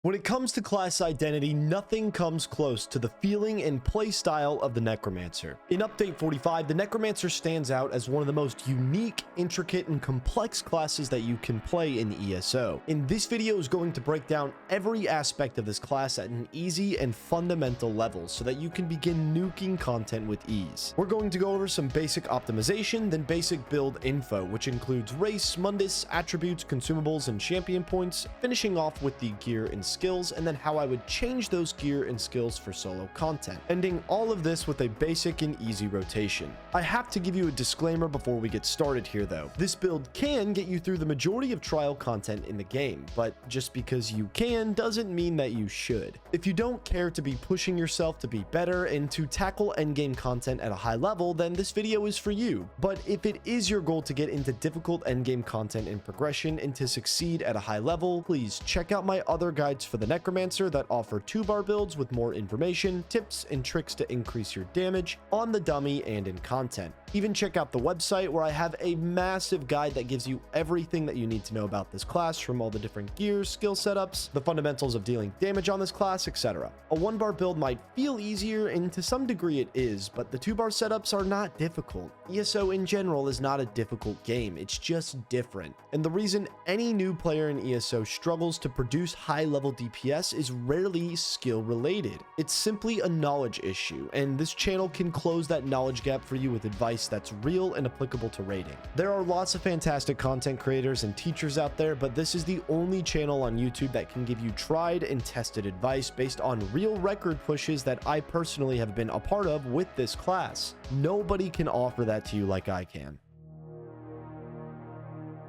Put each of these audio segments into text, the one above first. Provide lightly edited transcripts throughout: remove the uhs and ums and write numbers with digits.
When it comes to class identity, nothing comes close to the feeling and playstyle of the Necromancer. In Update 45, the Necromancer stands out as one of the most unique, intricate, and complex classes that you can play in ESO. And this video is going to break down every aspect of this class at an easy and fundamental level so that you can begin nuking content with ease. We're going to go over some basic optimization, then basic build info, which includes race, Mundus, attributes, consumables, and champion points, finishing off with the gear and skills, and then how I would change those gear and skills for solo content, ending all of this with a basic and easy rotation. I have to give you a disclaimer before we get started here though. This build can get you through the majority of trial content in the game, but just because you can doesn't mean that you should. If you don't care to be pushing yourself to be better and to tackle endgame content at a high level, then this video is for you. But if it is your goal to get into difficult endgame content and progression and to succeed at a high level, please check out my other guides for the Necromancer that offer 2-bar builds with more information, tips, and tricks to increase your damage on the dummy and in content. Even check out the website where I have a massive guide that gives you everything that you need to know about this class, from all the different gears, skill setups, the fundamentals of dealing damage on this class, etc. A 1-bar build might feel easier, and to some degree it is, but the 2-bar setups are not difficult. ESO in general is not a difficult game, it's just different. And the reason any new player in ESO struggles to produce high-level DPS is rarely skill related. It's simply a knowledge issue, and this channel can close that knowledge gap for you with advice that's real and applicable to raiding. There are lots of fantastic content creators and teachers out there, but this is the only channel on YouTube that can give you tried and tested advice based on real record pushes that I personally have been a part of with this class. Nobody can offer that to you like I can.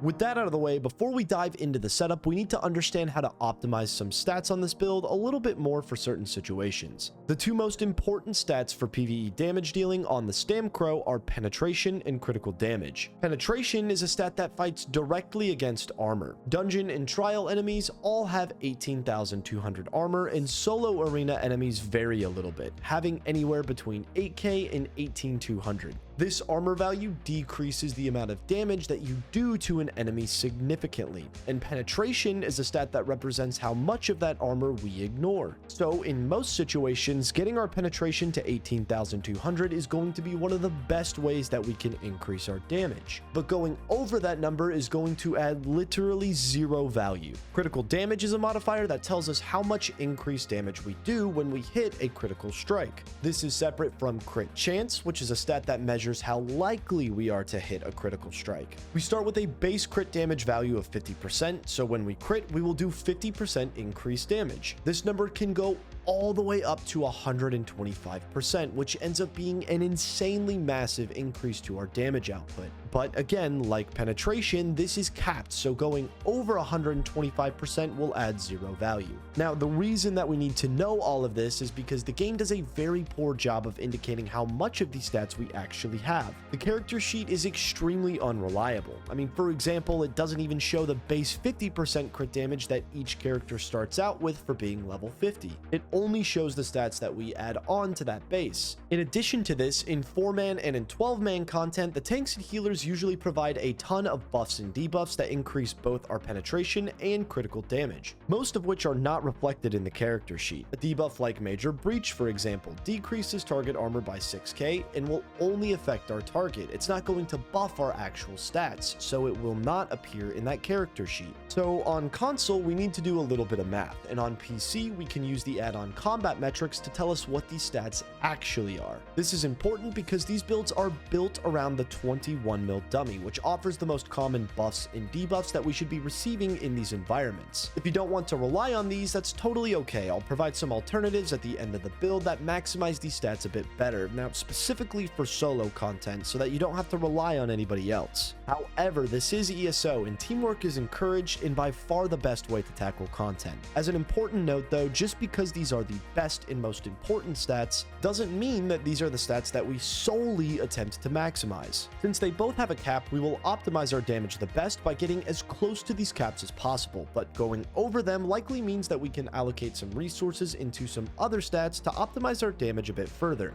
With that out of the way, before we dive into the setup, we need to understand how to optimize some stats on this build a little bit more for certain situations. The two most important stats for PvE damage dealing on the Stamcrow are penetration and critical damage. Penetration is a stat that fights directly against armor. Dungeon and trial enemies all have 18,200 armor, and solo arena enemies vary a little bit, having anywhere between 8k and 18,200. This armor value decreases the amount of damage that you do to an enemy significantly, and penetration is a stat that represents how much of that armor we ignore. So in most situations, getting our penetration to 18,200 is going to be one of the best ways that we can increase our damage. But going over that number is going to add literally zero value. Critical damage is a modifier that tells us how much increased damage we do when we hit a critical strike. This is separate from crit chance, which is a stat that measures how likely we are to hit a critical strike. We start with a base crit damage value of 50%, so when we crit, we will do 50% increased damage. This number can go all the way up to 125%, which ends up being an insanely massive increase to our damage output. But again, like penetration, this is capped, so going over 125% will add zero value. Now, the reason that we need to know all of this is because the game does a very poor job of indicating how much of these stats we actually have. The character sheet is extremely unreliable. I mean, for example, it doesn't even show the base 50% crit damage that each character starts out with for being level 50. It only shows the stats that we add on to that base. In addition to this, in 4-man and in 12-man content, the tanks and healers usually provide a ton of buffs and debuffs that increase both our penetration and critical damage, most of which are not reflected in the character sheet. A debuff like Major Breach, for example, decreases target armor by 6k and will only affect our target. It's not going to buff our actual stats, so it will not appear in that character sheet. So on console, we need to do a little bit of math, and on PC, we can use the add-on combat metrics to tell us what these stats actually are. This is important because these builds are built around the 21 mil dummy, which offers the most common buffs and debuffs that we should be receiving in these environments. If you don't want to rely on these, that's totally okay. I'll provide some alternatives at the end of the build that maximize these stats a bit better, now specifically for solo content, so that you don't have to rely on anybody else. However, this is ESO, and teamwork is encouraged and by far the best way to tackle content. As an important note though, just because these are the best and most important stats doesn't mean that these are the stats that we solely attempt to maximize. Since they both have a cap, we will optimize our damage the best by getting as close to these caps as possible, but going over them likely means that we can allocate some resources into some other stats to optimize our damage a bit further.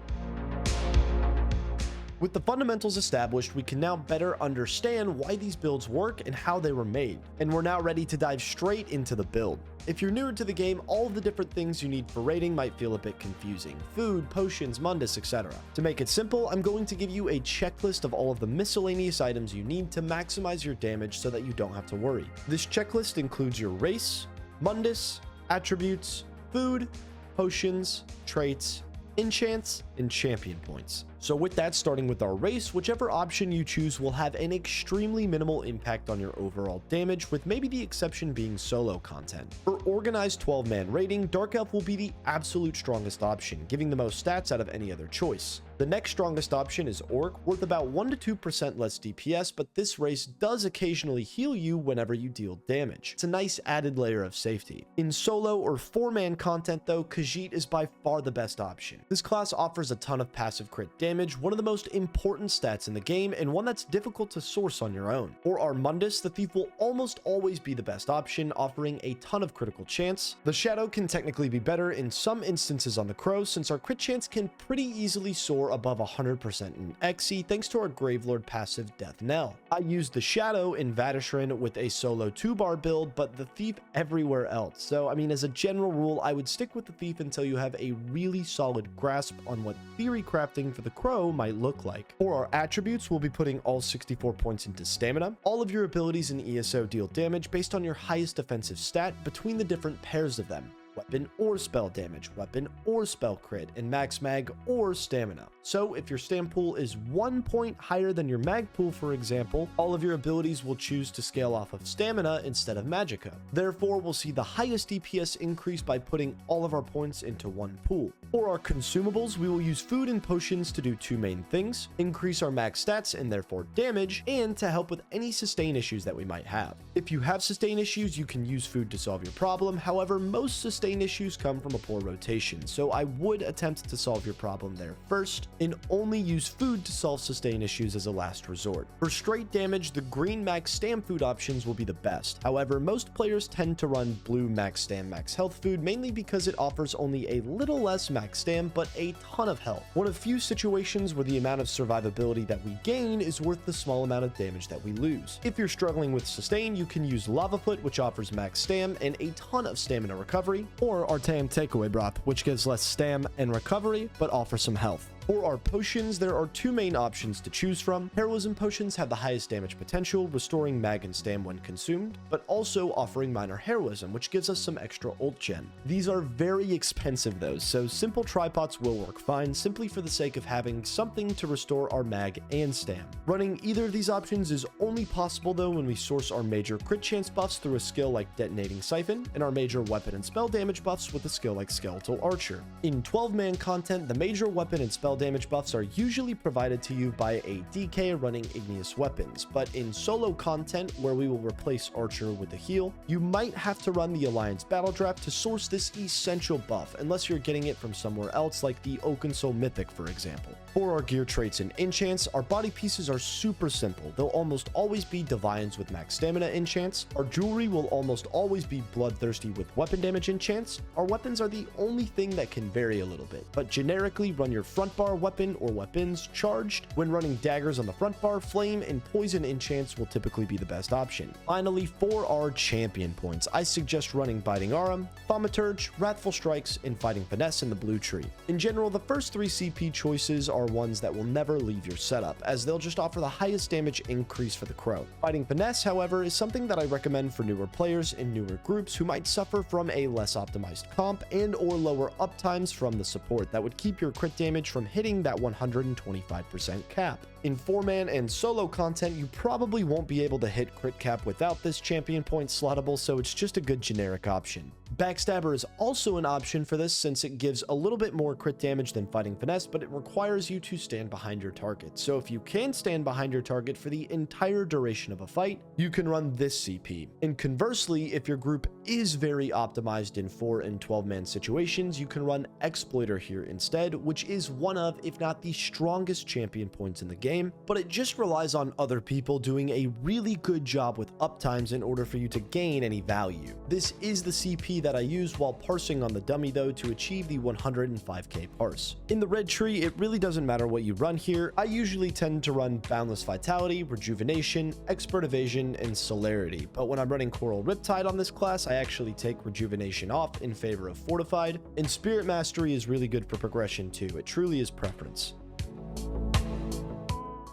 With the fundamentals established, we can now better understand why these builds work and how they were made, and we're now ready to dive straight into the build. If you're newer to the game, all of the different things you need for raiding might feel a bit confusing: food, potions, Mundus, etc. To make it simple, I'm going to give you a checklist of all of the miscellaneous items you need to maximize your damage so that you don't have to worry. This checklist includes your race, Mundus, attributes, food, potions, traits, enchants, and champion points. So with that, starting with our race, whichever option you choose will have an extremely minimal impact on your overall damage, with maybe the exception being solo content. For organized 12-man raiding, Dark Elf will be the absolute strongest option, giving the most stats out of any other choice. The next strongest option is Orc, worth about 1 to 2% less DPS, but this race does occasionally heal you whenever you deal damage. It's a nice added layer of safety. In solo or 4-man content though, Khajiit is by far the best option. This class offers a ton of passive crit damage, one of the most important stats in the game, and one that's difficult to source on your own. For our Mundus, the Thief will almost always be the best option, offering a ton of critical chance. The Shadow can technically be better in some instances on the Crow, since our crit chance can pretty easily soar above 100% in XE thanks to our Gravelord passive Death Knell. I used the Shadow in Vatishran with a solo 2-bar build, but the Thief everywhere else. So I mean, as a general rule, I would stick with the Thief until you have a really solid grasp on what theory crafting for the Crow might look like. For our attributes, we'll be putting all 64 points into stamina. All of your abilities in ESO deal damage based on your highest defensive stat between the different pairs of them: weapon or spell damage, weapon or spell crit, and max mag or stamina. So if your stam pool is 1 point higher than your mag pool, for example, all of your abilities will choose to scale off of stamina instead of magicka. Therefore, we'll see the highest DPS increase by putting all of our points into one pool. For our consumables, we will use food and potions to do two main things: increase our max stats and therefore damage, and to help with any sustain issues that we might have. If you have sustain issues, you can use food to solve your problem. However, most sustain issues come from a poor rotation, so I would attempt to solve your problem there first, and only use food to solve sustain issues as a last resort. For straight damage, the green max stam food options will be the best. However, most players tend to run blue max stam max health food, mainly because it offers only a little less max stam but a ton of health. One of few situations where the amount of survivability that we gain is worth the small amount of damage that we lose. If you're struggling with sustain, you can use Lava Foot, which offers max stam and a ton of stamina recovery, or Artaeum Takeaway Broth, which gives less stam and recovery but offers some health. For our potions, there are two main options to choose from. Heroism potions have the highest damage potential, restoring mag and stam when consumed, but also offering minor heroism, which gives us some extra ult gen. These are very expensive though, so simple tripots will work fine, simply for the sake of having something to restore our mag and stam. Running either of these options is only possible though when we source our major crit chance buffs through a skill like Detonating Siphon, and our major weapon and spell damage buffs with a skill like Skeletal Archer. In 12-man content, the major weapon and spell damage buffs are usually provided to you by a DK running igneous weapons, but in solo content, where we will replace Archer with a heal, you might have to run the Alliance Battle Draft to source this essential buff, unless you're getting it from somewhere else like the Oakensoul Mythic, for example. For our gear traits and enchants, our body pieces are super simple. They'll almost always be Divines with max stamina enchants. Our jewelry will almost always be Bloodthirsty with weapon damage enchants. Our weapons are the only thing that can vary a little bit, but generically run your front bar weapon or weapons charged. When running daggers on the front bar, flame and poison enchants will typically be the best option. Finally, for our champion points, I suggest running Biting Aura, Thaumaturge, Wrathful Strikes, and Fighting Finesse in the blue tree. In general, the first three CP choices are ones that will never leave your setup, as they'll just offer the highest damage increase for the Crow. Fighting Finesse, however, is something that I recommend for newer players in newer groups who might suffer from a less optimized comp and or lower uptimes from the support that would keep your crit damage from hitting that 125% cap. In 4-man and solo content, you probably won't be able to hit crit cap without this champion point slottable, so it's just a good generic option. Backstabber is also an option for this, since it gives a little bit more crit damage than Fighting Finesse, but it requires you to stand behind your target. So if you can stand behind your target for the entire duration of a fight, you can run this CP. And conversely, if your group is very optimized in 4 and 12-man situations, you can run Exploiter here instead, which is one of, if not the strongest champion points in the game, but it just relies on other people doing a really good job with uptimes in order for you to gain any value. This is the CP that I use while parsing on the dummy though to achieve the 105k parse. In the red tree, it really doesn't matter what you run here. I usually tend to run Boundless Vitality, Rejuvenation, Expert Evasion, and Celerity, but when I'm running Coral Riptide on this class, I actually take Rejuvenation off in favor of Fortified, and Spirit Mastery is really good for progression too. It truly is preference.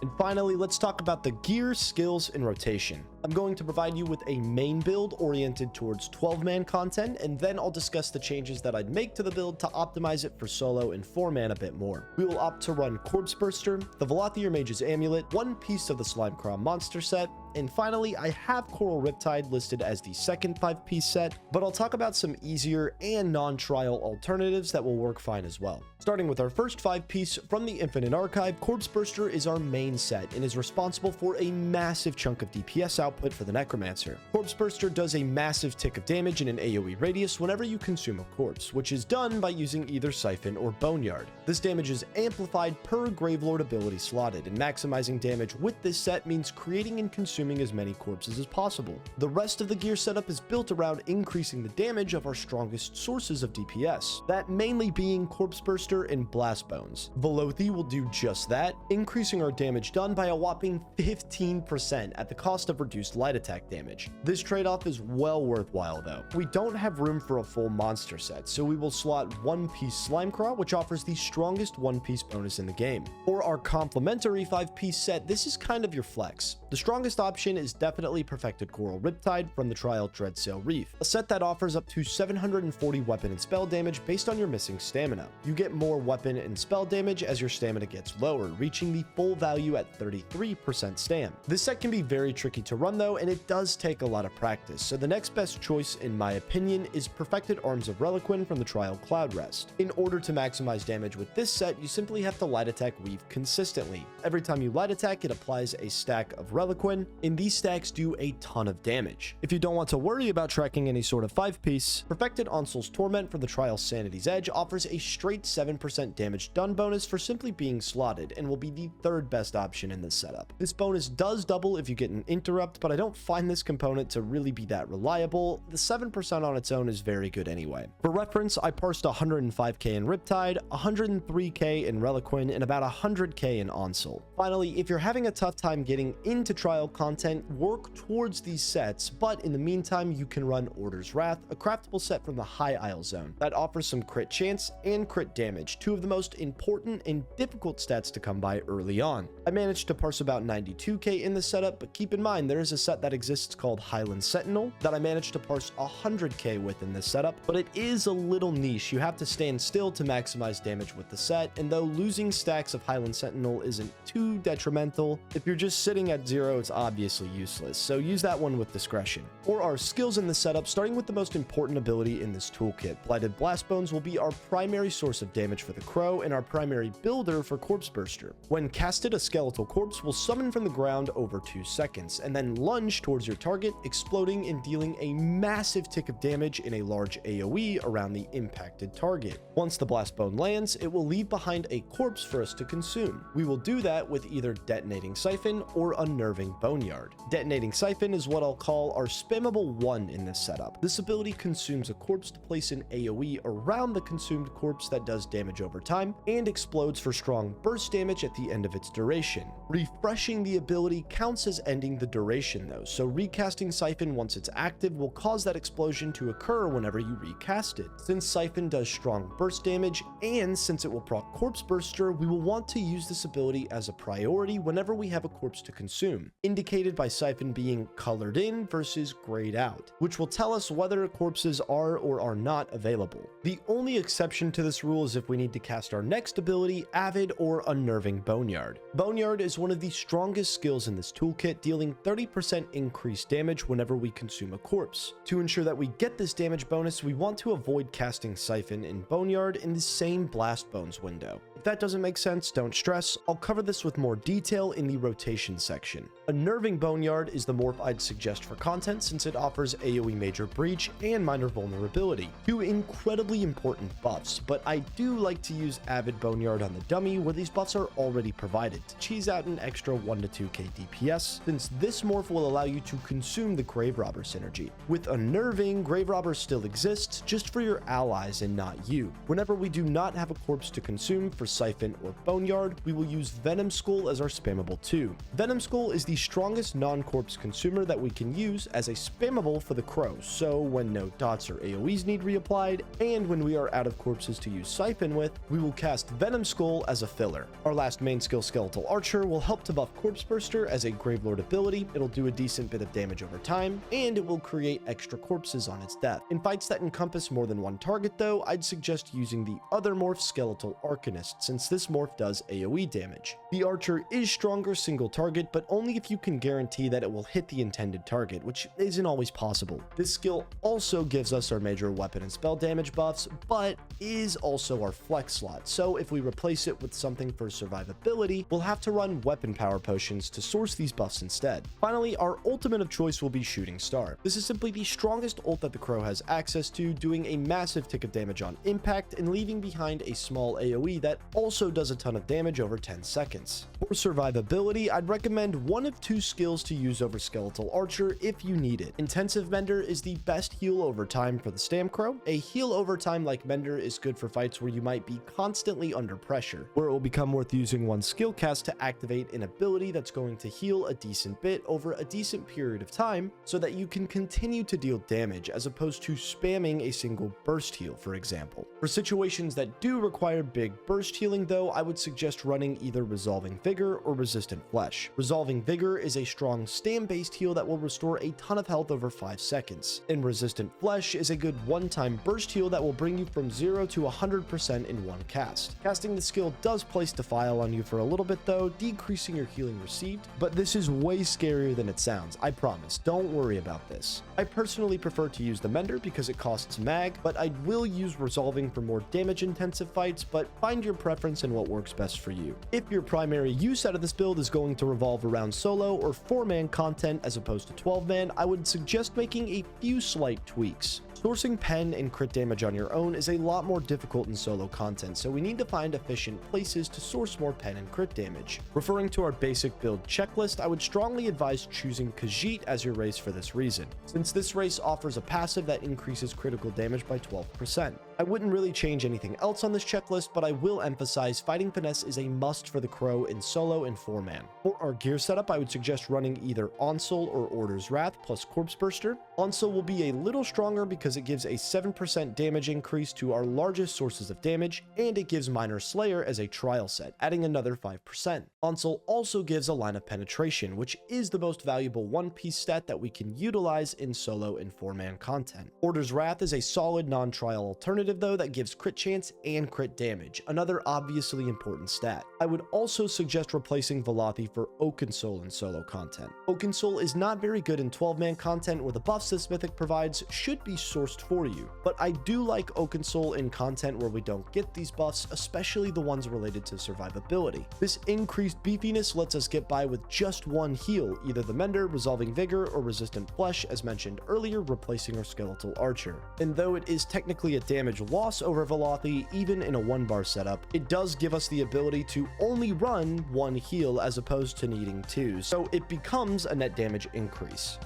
And finally, let's talk about the gear, skills, and rotation. I'm going to provide you with a main build oriented towards 12-man content, and then I'll discuss the changes that I'd make to the build to optimize it for solo and 4-man a bit more. We will opt to run Corpse Burster, the Velathier Mage's Amulet, one piece of the Slimecraw monster set, and finally, I have Coral Riptide listed as the second 5-piece set, but I'll talk about some easier and non-trial alternatives that will work fine as well. Starting with our first 5-piece from the Infinite Archive, Corpse Burster is our main set and is responsible for a massive chunk of DPS output for the Necromancer. Corpse Burster does a massive tick of damage in an AoE radius whenever you consume a corpse, which is done by using either Siphon or Boneyard. This damage is amplified per Gravelord ability slotted, and maximizing damage with this set means creating and consuming as many corpses as possible. The rest of the gear setup is built around increasing the damage of our strongest sources of DPS, that mainly being Corpse Burster and Blast Bones. Velothi will do just that, increasing our damage done by a whopping 15% at the cost of reduced light attack damage. This trade-off is well worthwhile though. We don't have room for a full monster set, so we will slot one-piece Slimecraw, which offers the strongest one-piece bonus in the game. For our complementary 5-piece set, this is kind of your flex. The strongest option is definitely Perfected Coral Riptide from the Trial Dreadsail Reef, a set that offers up to 740 weapon and spell damage based on your missing stamina. You get more weapon and spell damage as your stamina gets lower, reaching the full value at 33% stam. This set can be very tricky to run though, and it does take a lot of practice, so the next best choice in my opinion is Perfected Arms of Reliquin from the Trial Cloud Rest. In order to maximize damage with this set, you simply have to light attack Weave consistently. Every time you light attack, it applies a stack of Reliquin, and these stacks do a ton of damage. If you don't want to worry about tracking any sort of 5-piece, Perfected Onsl's Torment from the Trial Sanity's Edge offers a straight 7% damage done bonus for simply being slotted, and will be the third best option in this setup. This bonus does double if you get an interrupt, but I don't find this component to really be that reliable. The 7% on its own is very good anyway. For reference, I parsed 105k in Riptide, 103k in Reliquin, and about 100k in Onsel. Finally, if you're having a tough time getting into trial content, work towards these sets, but in the meantime, you can run Order's Wrath, a craftable set from the High Isle Zone that offers some crit chance and crit damage, two of the most important and difficult stats to come by early on. I managed to parse about 92k in this setup, but keep in mind there is a set that exists called Highland Sentinel that I managed to parse 100k with in this setup, but it is a little niche. You have to stand still to maximize damage with the set, and though losing stacks of Highland Sentinel isn't too detrimental, if you're just sitting at 0, it's obviously useless, so use that one with discretion. For our skills in this setup, starting with the most important ability in this toolkit, Blighted Blast Bones will be our primary source of damage for the Crow and our primary builder for Corpse Burster. When casted, a skeletal corpse will summon from the ground over 2 seconds, and then lunge towards your target, exploding and dealing a massive tick of damage in a large AoE around the impacted target. Once the Blast Bone lands, it will leave behind a corpse for us to consume. We will do that with either Detonating Siphon or Unnerving Boneyard. Detonating Siphon is what I'll call our spammable 1 in this setup. This ability consumes a corpse to place an AoE around the consumed corpse that does damage over time, and explodes for strong burst damage at the end of its duration. Refreshing the ability counts as ending the duration though, so recasting Siphon once it's active will cause that explosion to occur whenever you recast it. Since Siphon does strong burst damage, and since it will proc Corpse Burster, we will want to use this ability as a priority whenever we have a corpse to consume, indicated by Siphon being colored in versus grayed out, which will tell us whether corpses are or are not available. The only exception to this rule is if we need to cast our next ability, Avid or Unnerving Boneyard. Boneyard is one of the strongest skills in this toolkit, dealing 30% increased damage whenever we consume a corpse. To ensure that we get this damage bonus, we want to avoid casting Siphon and Boneyard in the same Blast Bones window. If that doesn't make sense, don't stress. I'll cover this with more detail in the rotation section. Unnerving Boneyard is the morph I'd suggest for content since it offers AoE Major Breach and Minor Vulnerability, two incredibly important buffs, but I do like to use Avid Boneyard on the dummy where these buffs are already provided to cheese out an extra 1 to 2k DPS, since this morph will allow you to consume the Grave Robber synergy. With Unnerving, Grave Robber still exists, just for your allies and not you. Whenever we do not have a corpse to consume for Siphon or Boneyard, we will use Venom Skull as our spammable 2. Venom Skull is the strongest non-corpse consumer that we can use as a spammable for the Crow, so when no dots or AoEs need reapplied, and when we are out of corpses to use Siphon with, we will cast Venom Skull as a filler. Our last main skill, Skeletal Archer, will help to buff Corpse Burster as a Gravelord ability. It'll do a decent bit of damage over time, and it will create extra corpses on its death. In fights that encompass more than one target though, I'd suggest using the other morph, Skeletal Arcanist, since this morph does AoE damage. The Archer is stronger single target, but only if you can guarantee that it will hit the intended target, which isn't always possible. This skill also gives us our major weapon and spell damage buffs, but is also our flex slot, so if we replace it with something for survivability, we'll have to run weapon power potions to source these buffs instead. Finally, our ultimate of choice will be Shooting Star. This is simply the strongest ult that the Crow has access to, doing a massive tick of damage on impact and leaving behind a small AoE that also does a ton of damage over 10 seconds. For survivability, I'd recommend one of two skills to use over Skeletal Archer if you need it. Intensive Mender is the best heal over time for the Stam Crow. A heal over time like Mender is good for fights where you might be constantly under pressure, where it will become worth using one skill cast to activate an ability that's going to heal a decent bit over a decent period of time so that you can continue to deal damage as opposed to spamming a single burst heal, for example. For situations that do require big burst healing though, I would suggest running either Resolving Vigor or Resistant Flesh. Resolving Vigor is a strong stam-based heal that will restore a ton of health over 5 seconds, and Resistant Flesh is a good one-time burst heal that will bring you from 0 to 100% in one cast. Casting the skill does place Defile on you for a little bit though, decreasing your healing received, but this is way scarier than it sounds, I promise, don't worry about this. I personally prefer to use the Mender because it costs mag, but I will use Resolving for more damage intensive fights, but find your preference and what works best for you. If your primary use out of this build is going to revolve around solo or 4-man content as opposed to 12-man, I would suggest making a few slight tweaks. Sourcing pen and crit damage on your own is a lot more difficult in solo content, so we need to find efficient places to source more pen and crit damage. Referring to our basic build checklist, I would strongly advise choosing Khajiit as your race for this reason, since this race offers a passive that increases critical damage by 12%. I wouldn't really change anything else on this checklist, but I will emphasize Fighting Finesse is a must for the Crow in solo and 4-man. For our gear setup, I would suggest running either Onsol or Order's Wrath plus Corpse Burster. Onsol will be a little stronger because it gives a 7% damage increase to our largest sources of damage, and it gives Minor Slayer as a trial set, adding another 5%. Onsol also gives a line of penetration, which is the most valuable one-piece stat that we can utilize in solo and 4-man content. Order's Wrath is a solid non-trial alternative though that gives crit chance and crit damage, another obviously important stat. I would also suggest replacing Velothi for Oakensoul in solo content. Oakensoul is not very good in 12-man content where the buffs this mythic provides should be sourced for you, but I do like Oakensoul in content where we don't get these buffs, especially the ones related to survivability. This increased beefiness lets us get by with just one heal, either the Mender, Resolving Vigor, or Resistant Flesh as mentioned earlier, replacing our Skeletal Archer. And though it is technically a damage loss over Velothi, even in a 1-bar setup, it does give us the ability to only run one heal as opposed to needing 2, so it becomes a net damage increase.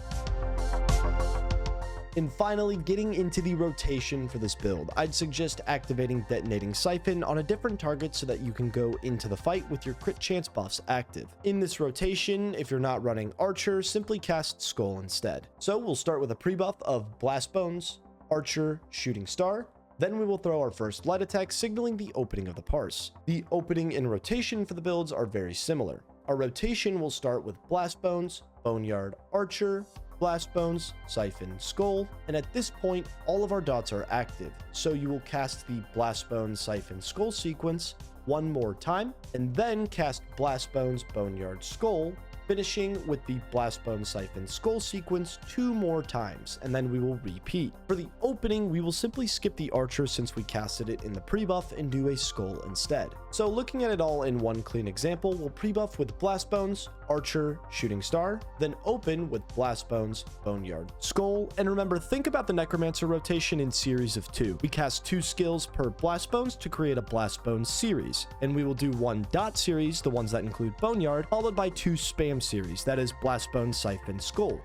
And finally, getting into the rotation for this build, I'd suggest activating Detonating Siphon on a different target so that you can go into the fight with your crit chance buffs active. In this rotation, if you're not running Archer, simply cast Skull instead. So we'll start with a pre-buff of Blast Bones, Archer, Shooting Star. Then we will throw our first light attack, signaling the opening of the parse. The opening and rotation for the builds are very similar. Our rotation will start with Blast Bones, Boneyard, Archer, Blast Bones, Siphon, Skull, and at this point, all of our dots are active, so you will cast the Blast Bones, Siphon, Skull sequence one more time, and then cast Blast Bones, Boneyard, Skull finishing with the Blastbone Siphon Skull sequence 2 more times, and then we will repeat. For the opening, we will simply skip the Archer since we casted it in the pre-buff and do a Skull instead. So looking at it all in one clean example, we'll pre-buff with Blastbones, Archer, Shooting Star, then open with Blastbones, Boneyard, Skull, and remember, think about the Necromancer rotation in series of 2. We cast 2 skills per Blastbones to create a Blastbones series, and we will do 1 dot series, the ones that include Boneyard, followed by 2 spam series, that is Blastbone, Siphon, Skull.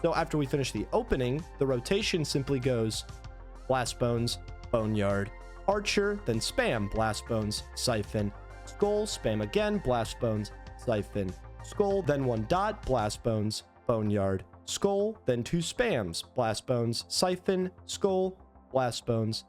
So after we finish the opening, the rotation simply goes Blastbones, Boneyard, Archer, then spam Blastbones, Siphon, Skull, spam again, Blastbones, Siphon, Skull, then 1 dot, Blastbones, Boneyard, Skull, then 2 spams, Blastbones, Siphon, Skull, Blastbones,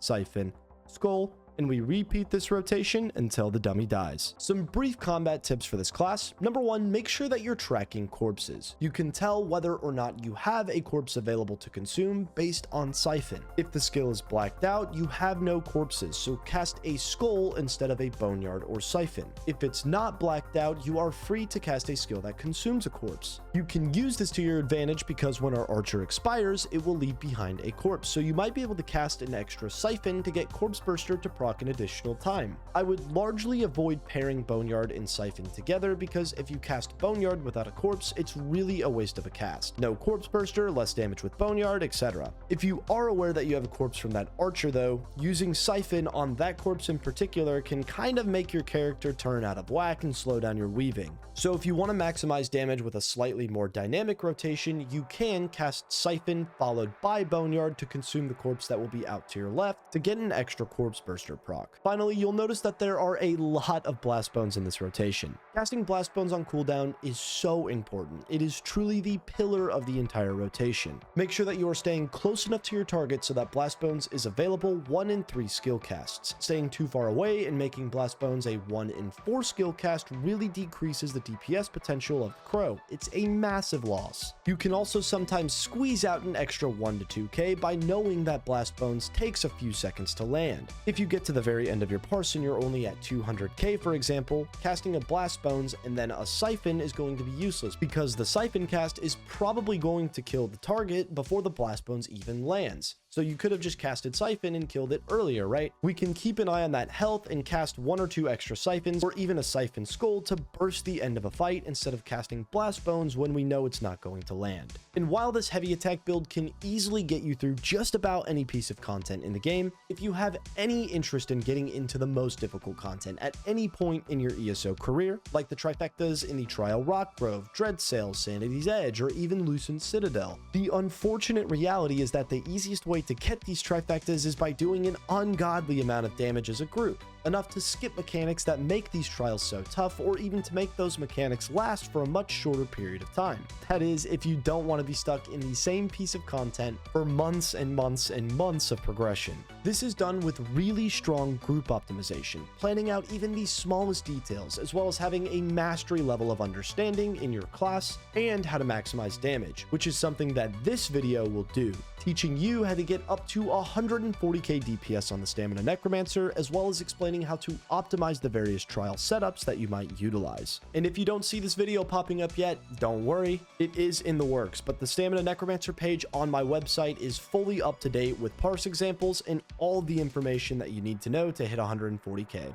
Siphon, Skull, and we repeat this rotation until the dummy dies. Some brief combat tips for this class. Number 1, make sure that you're tracking corpses. You can tell whether or not you have a corpse available to consume based on Siphon. If the skill is blacked out, you have no corpses, so cast a Skull instead of a Boneyard or Siphon. If it's not blacked out, you are free to cast a skill that consumes a corpse. You can use this to your advantage because when our Archer expires, it will leave behind a corpse, so you might be able to cast an extra Siphon to get Corpse Burster to proc an additional time. I would largely avoid pairing Boneyard and Siphon together because if you cast Boneyard without a corpse, it's really a waste of a cast. No Corpse Burster, less damage with Boneyard, etc. If you are aware that you have a corpse from that Archer though, using Siphon on that corpse in particular can kind of make your character turn out of whack and slow down your weaving. So if you want to maximize damage with a slightly more dynamic rotation, you can cast Siphon followed by Boneyard to consume the corpse that will be out to your left to get an extra Corpse Burster proc. Finally, you'll notice that there are a lot of Blastbones in this rotation. Casting Blastbones on cooldown is so important. It is truly the pillar of the entire rotation. Make sure that you are staying close enough to your target so that Blastbones is available 1 in 3 skill casts. Staying too far away and making Blastbones a 1 in 4 skill cast really decreases the DPS potential of the Crow. It's a massive loss. You can also sometimes squeeze out an extra 1 to 2k by knowing that Blastbones takes a few seconds to land. If you get to the very end of your parse and you're only at 200k for example, casting a Blastbones and then a Siphon is going to be useless because the Siphon cast is probably going to kill the target before the Blastbones even lands. So you could have just casted Siphon and killed it earlier, right? We can keep an eye on that health and cast 1 or 2 extra Siphons or even a Siphon Skull to burst the end of a fight instead of casting Blastbones when we know it's not going to land. And while this heavy attack build can easily get you through just about any piece of content in the game, if you have any interest in getting into the most difficult content at any point in your ESO career, like the trifectas in the Trial Rock Grove, Dreadsail, Sanity's Edge, or even Lucent Citadel, the unfortunate reality is that the easiest way to get these trifectas is by doing an ungodly amount of damage as a group, enough to skip mechanics that make these trials so tough, or even to make those mechanics last for a much shorter period of time. That is, if you don't want to be stuck in the same piece of content for months and months and months of progression. This is done with really strong group optimization, planning out even the smallest details, as well as having a mastery level of understanding in your class and how to maximize damage, which is something that this video will do, teaching you how to get up to 140k DPS on the Stamina Necromancer, as well as explaining how to optimize the various trial setups that you might utilize. And if you don't see this video popping up yet, don't worry, it is in the works, but the Stamina Necromancer page on my website is fully up to date with parse examples and all the information that you need to know to hit 140k.